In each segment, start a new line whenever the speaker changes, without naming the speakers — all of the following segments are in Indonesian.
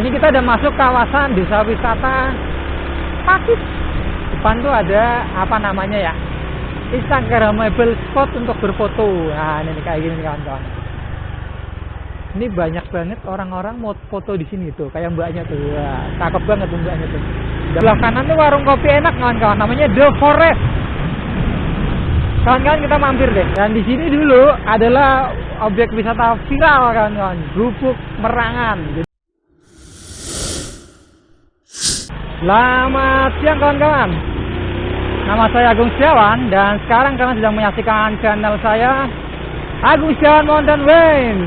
Ini kita udah masuk kawasan desa wisata Pakis. Depan tuh ada apa namanya ya, Instagramable spot untuk berfoto. Nah ini kayak gini nih kawan-kawan. Ini banyak banget orang-orang mau foto di sini tuh, kayak mbaknya tuh. Wah, cakep banget tuh mbaknya tuh. Sebelah kanan tuh warung kopi enak kawan-kawan, namanya The Forest. Kawan-kawan kita mampir deh. Dan di sini dulu adalah objek wisata viral kawan-kawan, Gubuk Merangan. Selamat siang kawan-kawan. Nama saya Agung Setiawan dan sekarang kalian sedang menyaksikan channel saya Agung Setiawan Mountain Wayne.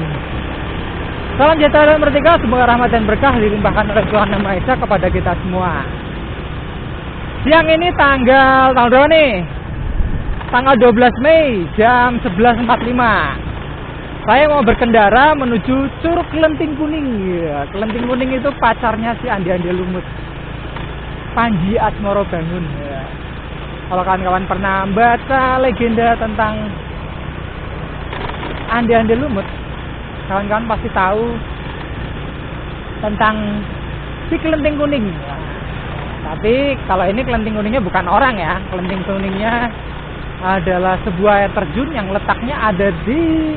Salam sejahtera dan merdeka, semoga rahmat dan berkah dilimpahkan oleh Tuhan Yang Maha Esa kepada kita semua. Siang ini tanggal berapa nih? Tanggal 12 Mei jam 11.45. Saya mau berkendara menuju Curug Kelenting Kuning. Ya, Kelenting Kuning itu pacarnya si Andi-Andi Lumut, Panji Asmoro Bangun. Ya. Kalau kawan-kawan pernah baca legenda tentang Andi-Andi Lumut, kawan-kawan pasti tahu tentang si Kelenting Kuning. Ya. Tapi kalau ini Kelenting Kuningnya bukan orang ya, Kelenting Kuningnya adalah sebuah air terjun yang letaknya ada di,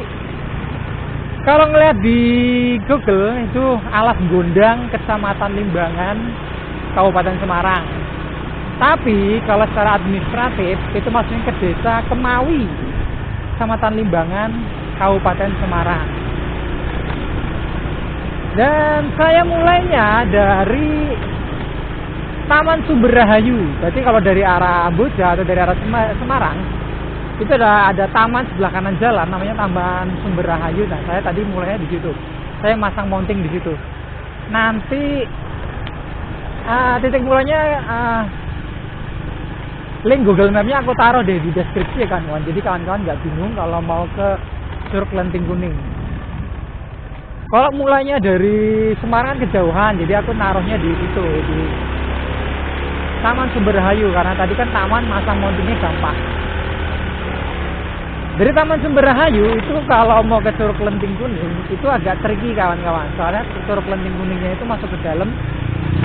kalau ngeliat di Google itu Alas Gondang, Kecamatan Limbangan, Kabupaten Semarang. Tapi kalau secara administratif itu masuknya ke desa Kemawi, Kecamatan Limbangan, Kabupaten Semarang. Dan saya mulainya dari Taman Sumber Rahayu. Berarti kalau dari arah Boja atau dari arah Semarang itu ada taman sebelah kanan jalan namanya Taman Sumber Rahayu. Nah, saya tadi mulainya di situ. Saya masang mounting di situ. Nanti titik mulanya link Google Map-nya aku taruh deh di deskripsi ya kawan-kawan. Jadi kawan-kawan nggak bingung kalau mau ke Curug Kelenting Kuning. Kalau mulainya dari Semarang kejauhan, jadi aku naruhnya di situ, di Taman Sumber Rahayu, karena tadi kan taman masang mountingnya gampang. Dari Taman Sumber Rahayu itu kalau mau ke Curug Kelenting Kuning itu agak tricky kawan-kawan. Soalnya Curug Kelenting Kuningnya itu masuk ke dalam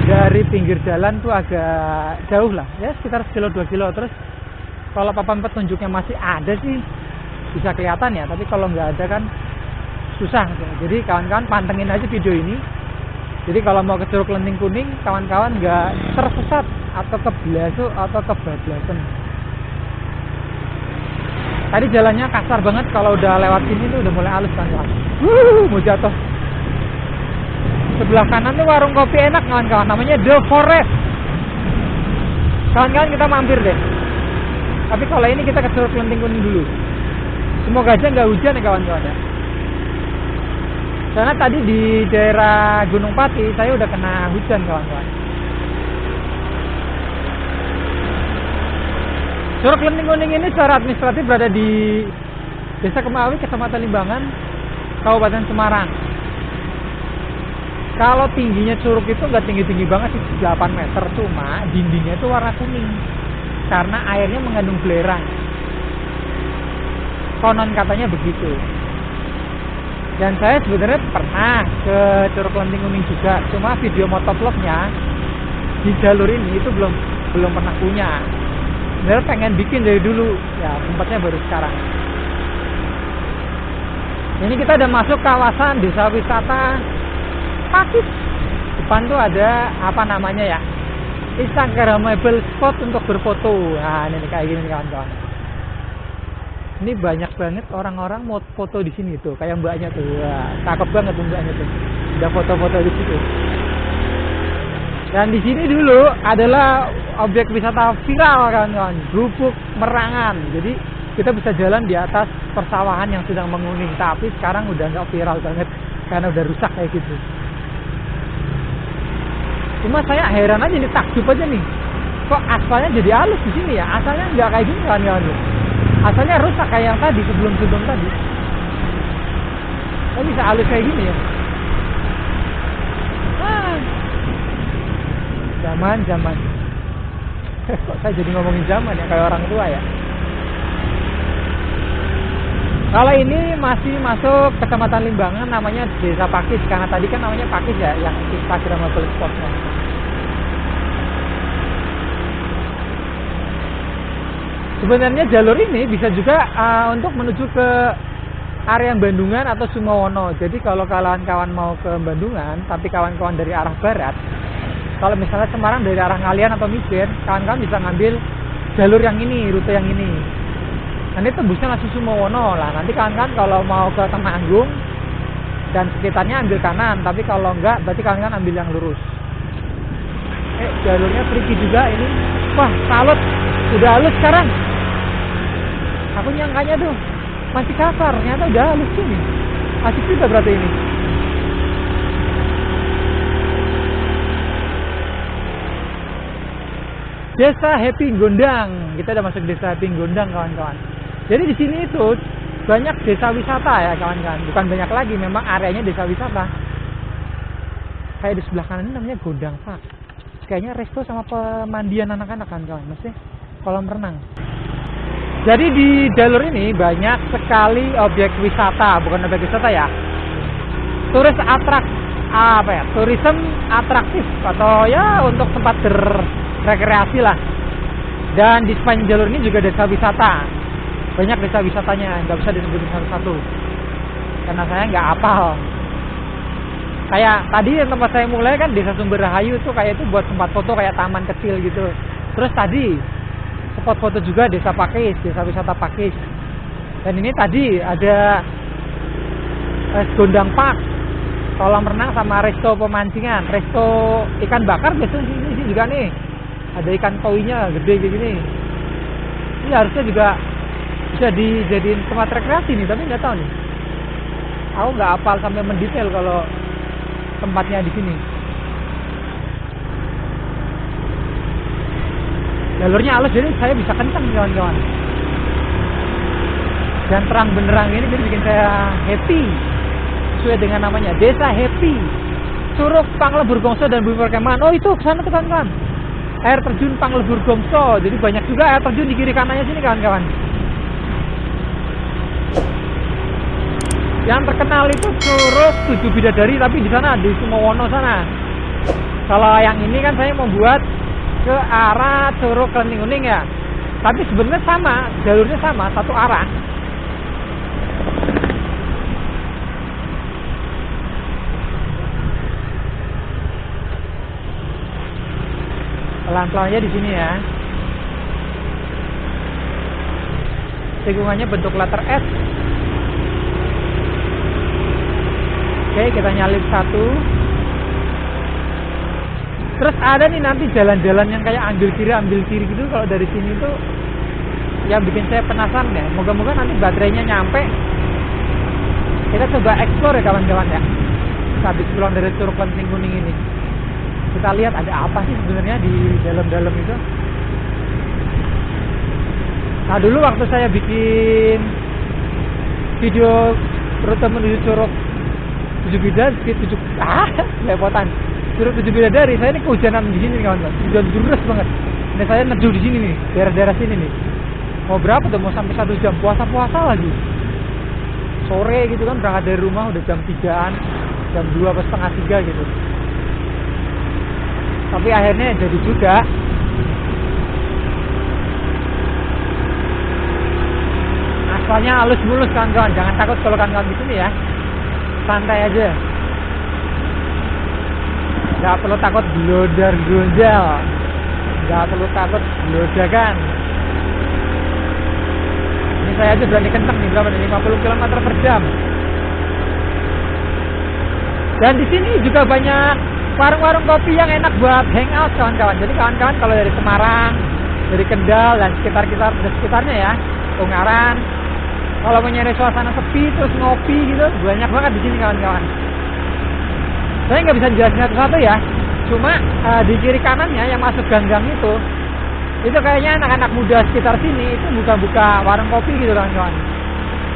dari pinggir jalan tuh agak jauh lah, ya sekitar 1-2 kilo. Terus kalau papan petunjuknya masih ada sih bisa kelihatan ya, tapi kalau nggak ada kan susah. Jadi kawan-kawan pantengin aja video ini. Jadi kalau mau ke Curug Kelenting Kuning, kawan-kawan nggak tersesat atau kebelasu atau kebablasan. Tadi jalannya kasar banget, kalau udah lewat sini tuh udah mulai halus kan kawan. Mau jatuh. Sebelah kanan tuh warung kopi enak kawan-kawan, namanya The Forest. Kawan-kawan kita mampir deh. Tapi kalau ini kita ke Curug Kelenting Kuning dulu. Semoga aja nggak hujan ya kawan-kawan ya. Karena tadi di daerah Gunung Pati saya udah kena hujan kawan-kawan. Curug Kelenting Kuning ini secara administratif berada di Desa Kemawi, Kecamatan Limbangan, Kabupaten Semarang. Kalau tingginya curug itu nggak tinggi-tinggi banget sih, 8 meter, cuma dindingnya itu warna kuning karena airnya mengandung belerang. Konon katanya begitu. Dan saya sebenarnya pernah ke Curug Kelenting Kuning juga, cuma video motovlognya di jalur ini itu belum pernah punya. Sebenarnya pengen bikin dari dulu, ya tempatnya baru sekarang. Ini kita udah masuk kawasan desa wisata Pakis. Depan tuh ada apa namanya ya, Instagramable spot untuk berfoto. Nah ini kayak gini kawan-kawan. Ini banyak banget orang-orang mau foto di sini tuh, kayak mbaknya tuh. Wah, cakep banget tuh mbaknya tuh. Udah foto-foto di situ. Dan di sini dulu adalah objek wisata viral kawan-kawan, Gubuk Merangan. Jadi kita bisa jalan di atas persawahan yang sedang menguning, tapi sekarang udah nggak viral banget karena udah rusak kayak gitu. Cuma saya heran aja nih, takjub aja nih. Kok aspalnya jadi halus di sini ya? Asalnya nggak kayak gini kawan-kawan. Asalnya rusak kayak yang tadi, sebelum tadi. Kok bisa halus kayak gini ya? Zaman. Kok saya jadi ngomongin zaman ya, kayak orang tua ya? Kalau ini masih masuk Kecamatan Limbangan, namanya Desa Pakis, karena tadi kan namanya Pakis ya, yang Instagramable spotnya. Sebenarnya jalur ini bisa juga untuk menuju ke area Bandungan atau Sumowono. Jadi kalau kawan-kawan mau ke Bandungan, tapi kawan-kawan dari arah barat, kalau misalnya Semarang dari arah Ngalian atau Mijen, kawan-kawan bisa ngambil jalur yang ini, rute yang ini. Nanti tembusnya langsung Sumowono lah. Nanti kawan-kawan kalau mau ke Temanggung dan sekitarnya ambil kanan, tapi kalau enggak berarti kawan-kawan ambil yang lurus. Jalurnya tricky juga ini. Wah, salut, udah halus sekarang. Aku nyangkanya tuh masih kasar, ternyata udah halus ini. Asik juga berarti ini. Desa Happy Gondang. Kita udah masuk Desa Happy Gondang, kawan-kawan. Jadi di sini itu banyak desa wisata ya, kawan-kawan. Bukan banyak lagi, memang areanya desa wisata. Kayak di sebelah kanan ini namanya Gondang Park. Kayaknya resto sama pemandian anak-anak, kawan-kawan. Maksudnya kolam renang. Jadi di jalur ini banyak sekali objek wisata, bukan objek wisata ya. Tourism atraktif atau ya untuk tempat berrekreasi lah. Dan di sepanjang jalur ini juga desa wisata. Banyak desa wisatanya, nggak bisa disebutin satu-satu karena saya nggak hafal. Kayak tadi yang tempat saya mulai kan Desa Sumber Rahayu itu kayak itu buat tempat foto kayak taman kecil gitu. Terus tadi spot foto juga Desa Pakis, Desa Wisata Pakis. Dan ini tadi ada Gondang Park, kolam renang sama resto pemancingan, resto ikan bakar biasanya di sini juga nih. Ada ikan koinya gede kayak gini. Ini harusnya juga bisa dijadiin tempat rekreasi nih, tapi nggak tahu nih. Aku nggak hafal sampai mendetail kalau tempatnya di sini. Jalurnya halus jadi saya bisa kencang kawan-kawan. Dan terang benderang ini jadi bikin saya happy. Sesuai dengan namanya Desa Happy. Curug Panglebur Gongso dan Bumi Perkemahan. Oh itu kesana tuh kawan-kawan. Air terjun Panglebur Gongso. Jadi banyak juga air terjun di kiri kanannya sini kawan-kawan. Yang terkenal itu Curug 7 Bidadari, tapi di sana di Sumowono sana. Kalau yang ini kan saya membuat ke arah Curug Kelenteng Kuning ya. Tapi sebenarnya sama, jalurnya sama, satu arah. Pelan-pelannya di sini ya. Tikungannya bentuk letter S. Oke, kita nyalip satu. Terus ada nih nanti jalan-jalan yang kayak ambil kiri gitu. Kalau dari sini tuh yang bikin saya penasaran ya. Moga-moga nanti baterainya nyampe. Kita coba explore ya kawan-kawan ya. Habis pulang dari Curug Kelenteng Kuning ini, kita lihat ada apa sih sebenarnya di dalam-dalam itu. Nah dulu waktu saya bikin video rute menuju Curug 7 Bidadari, lepotan. Curug 7 Bidadari, saya ini kehujanan di sini kawan-kawan. Hujan deras banget. Ini saya neduh di sini nih, daerah-daerah sini nih. Mau berapa tuh? Mau sampai 1 jam puasa-puasa lagi. Sore gitu kan berangkat dari rumah udah jam 3-an, jam 2 atau setengah 3 gitu. Tapi akhirnya jadi juga. Asalnya halus mulus kawan-kawan, jangan takut kalau kawan-kawan di sini ya. Santai aja. Gak perlu takut glodar-glodal. Gak perlu takut glodakan. Ini saya aja berani kenceng nih, berapa nih? 50 km per jam. Dan di sini juga banyak warung-warung kopi yang enak buat hangout kawan-kawan. Jadi kawan-kawan kalau dari Semarang, dari Kendal dan sekitarnya ya, Ungaran, kalau mau nyari suasana sepi terus ngopi gitu, banyak banget di sini kawan-kawan. Saya nggak bisa jelasin satu-satu ya. Cuma di kiri kanannya yang masuk gang-gang itu kayaknya anak-anak muda sekitar sini itu buka-buka warung kopi gitu kawan-kawan.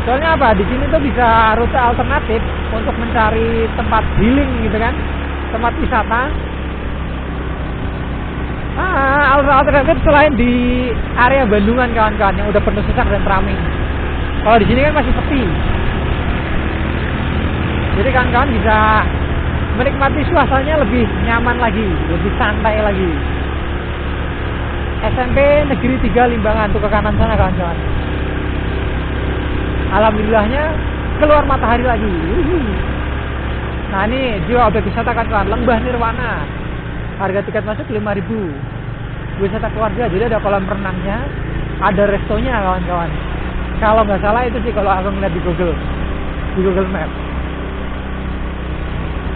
Soalnya apa? Di sini tuh bisa rute alternatif untuk mencari tempat healing gitu kan, tempat wisata. Alternatif selain di area Bandungan kawan-kawan yang udah penuh sesak dan ramai. Kalau di sini kan masih sepi. Jadi kawan-kawan bisa menikmati suasananya lebih nyaman lagi, lebih santai lagi. SMP Negeri 3 Limbangan tuh ke kanan sana kawan-kawan. Alhamdulillahnya keluar matahari lagi. Nah ini jiwa objek wisata kawan-kawan, Lembah Nirwana. Harga tiket masuk 5.000. Wisata keluarga, jadi ada kolam renangnya, ada restonya kawan-kawan. Kalau nggak salah itu sih kalau aku ngeliat di Google Map.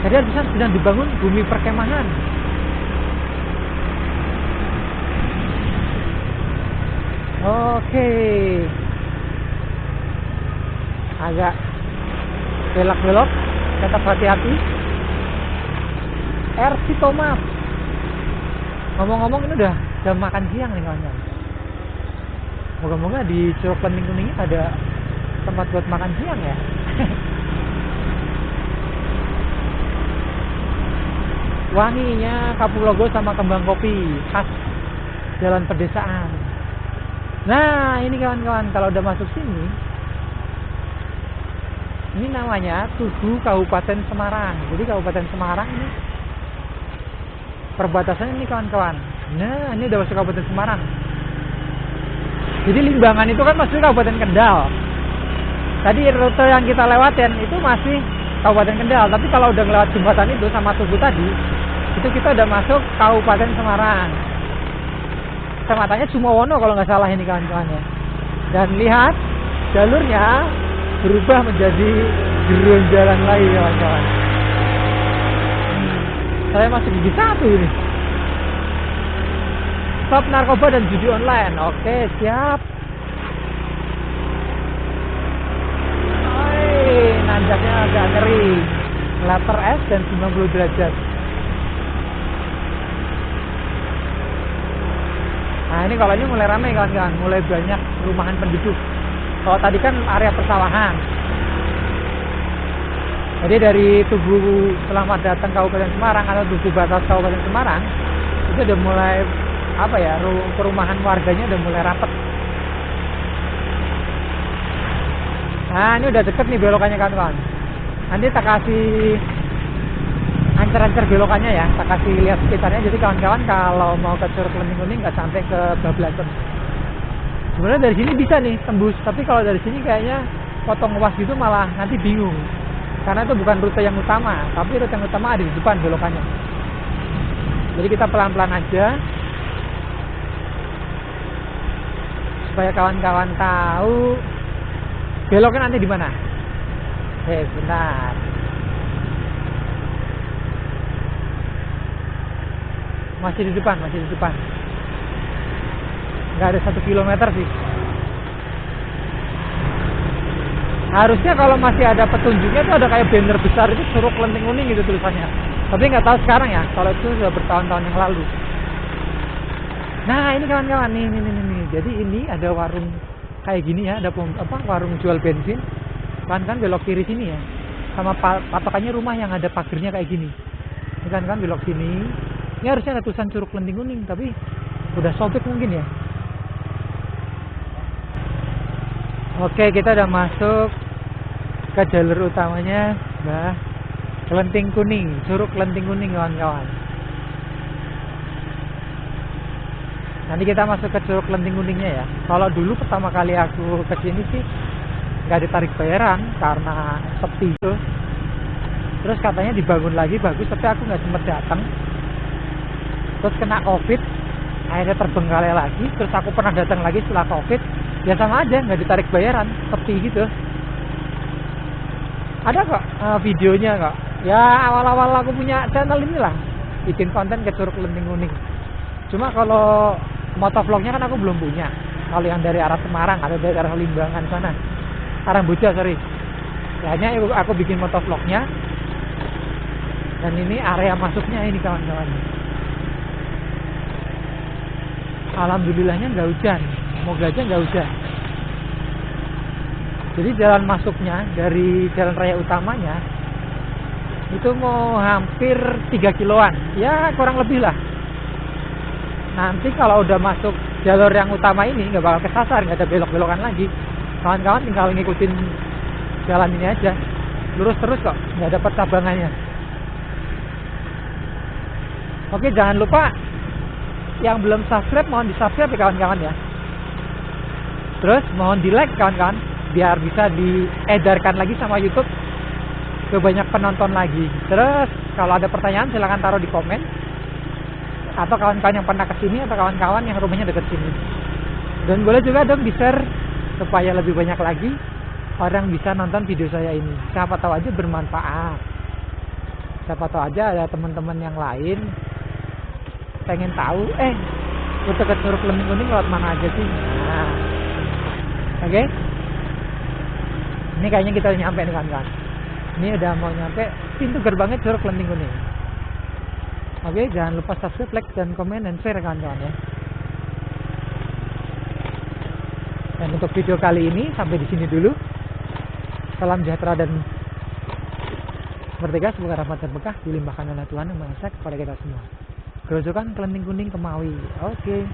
Jadi sedang dibangun bumi perkemahan. Oke. Agak belok-belok, tetap hati-hati. RC Thomas. Ngomong-ngomong ini udah jam makan siang nih kawan-kawan. Moga-moga di Curug Lenting Kuning ini ada tempat buat makan siang ya. Wanginya kapulaga sama kembang kopi khas jalan pedesaan. Nah ini kawan-kawan, kalau udah masuk sini, ini namanya Tugu Kabupaten Semarang. Jadi Kabupaten Semarang ini perbatasannya ini kawan-kawan. Nah ini udah masuk Kabupaten Semarang. Jadi Limbangan itu kan masih Kabupaten Kendal. Tadi rute yang kita lewatin itu masih Kabupaten Kendal. Tapi kalau udah lewat jembatan itu sama Tugu tadi, itu kita udah masuk Kabupaten Semarang. Kecamatannya Sumowono kalau nggak salah ini kawan-kawan ya. Dan lihat jalurnya berubah menjadi gerun jalan lagi kawan-kawan. Saya masih gigi 1 ini. Stop narkoba dan judi online. Oke, siap. Nanjaknya agak ngeri. Letter S dan 90 derajat. Nah ini kalau ini mulai ramai kawan-kawan, mulai banyak perumahan penduduk. Kalau tadi kan area persawahan. Jadi dari Tugu Selamat Datang Kabupaten Semarang atau Tugu Batas Kabupaten Semarang itu udah mulai perumahan warganya udah mulai rapat. Nah ini udah deket nih belokannya kawan-kawan. Nanti tak kasih ancar-ancar belokannya ya, tak kasih lihat sekitarnya. Jadi kawan-kawan kalau mau ke Curug Lenting Kuning nggak sampai ke Bablasan. Sebenarnya dari sini bisa nih tembus, tapi kalau dari sini kayaknya potong was gitu malah nanti bingung. Karena itu bukan rute yang utama, tapi rute yang utama ada di depan belokannya. Jadi kita pelan-pelan aja supaya kawan-kawan tahu beloknya nanti di mana. Benar. Masih di depan. Nggak ada 1 kilometer sih. Harusnya kalau masih ada petunjuknya tuh ada kayak banner besar itu Curug Lenting Kuning gitu tulisannya. Tapi nggak tahu sekarang ya. Kalau itu sudah bertahun-tahun yang lalu. Nah ini kawan-kawan nih. Jadi ini ada warung kayak gini ya. Ada warung jual bensin. Kan belok kiri sini ya. Sama patokannya rumah yang ada pagernya kayak gini. Ini kan belok sini. Ini harusnya ada tulisan Curug Lenting Kuning, tapi udah sobek mungkin ya. Oke, kita udah masuk ke jalur utamanya, Lenting Kuning, Curug Lenting Kuning kawan-kawan. Nanti kita masuk ke Curug Lenting Kuningnya ya. Kalau dulu pertama kali aku kesini sih nggak ditarik bayaran karena sepi itu. Terus katanya dibangun lagi bagus, tapi aku nggak sempet datang. Terus kena COVID, akhirnya terbengkalai lagi. Terus aku pernah datang lagi setelah COVID, ya sama aja, nggak ditarik bayaran, sepi gitu. Ada kok videonya kok. Ya awal-awal aku punya channel inilah, bikin konten ke Curug Lenting Kuning. Cuma kalau motovlognya kan aku belum punya. Kalau yang dari arah Semarang atau dari arah Limbangan sana, arah Boja sorry. Hanya aku bikin motovlognya. Dan ini area masuknya ini kawan-kawan. Alhamdulillahnya nggak hujan, semoga aja nggak hujan. Jadi jalan masuknya dari jalan raya utamanya itu mau hampir 3 kiloan, ya kurang lebih lah. Nanti kalau udah masuk jalur yang utama ini nggak bakal kesasar, nggak ada belok-belokan lagi. kawan-kawan tinggal ngikutin jalan ini aja, lurus terus kok, nggak ada percabangannya. Oke, jangan lupa yang belum subscribe mohon di subscribe ya kawan-kawan ya. Terus mohon di like kawan-kawan, biar bisa diedarkan lagi sama YouTube ke banyak penonton lagi. Terus kalau ada pertanyaan silahkan taruh di komen, atau kawan-kawan yang pernah kesini atau kawan-kawan yang rumahnya deket sini. Dan boleh juga dong di share supaya lebih banyak lagi orang bisa nonton video saya ini. Siapa tahu aja bermanfaat, siapa tahu aja ada teman-teman yang lain pengen tahu dekat Curug Kelending Kuning lewat mana aja sih. Nah, oke. Ini kayaknya kita udah nyampe nih kawan-kawan. Ini udah mau nyampe pintu gerbangnya Curug Kelending Kuning. Oke, jangan lupa subscribe, like, dan komen, dan share kawan-kawan ya. Dan untuk video kali ini sampai di sini dulu. Salam sejahtera dan merdeka, semoga rahmat dan berkah dilimpahkan oleh Tuhan Yang Maha Esa kepada kita semua. Gerojokan Kelending Kuning Kemawi. Oke.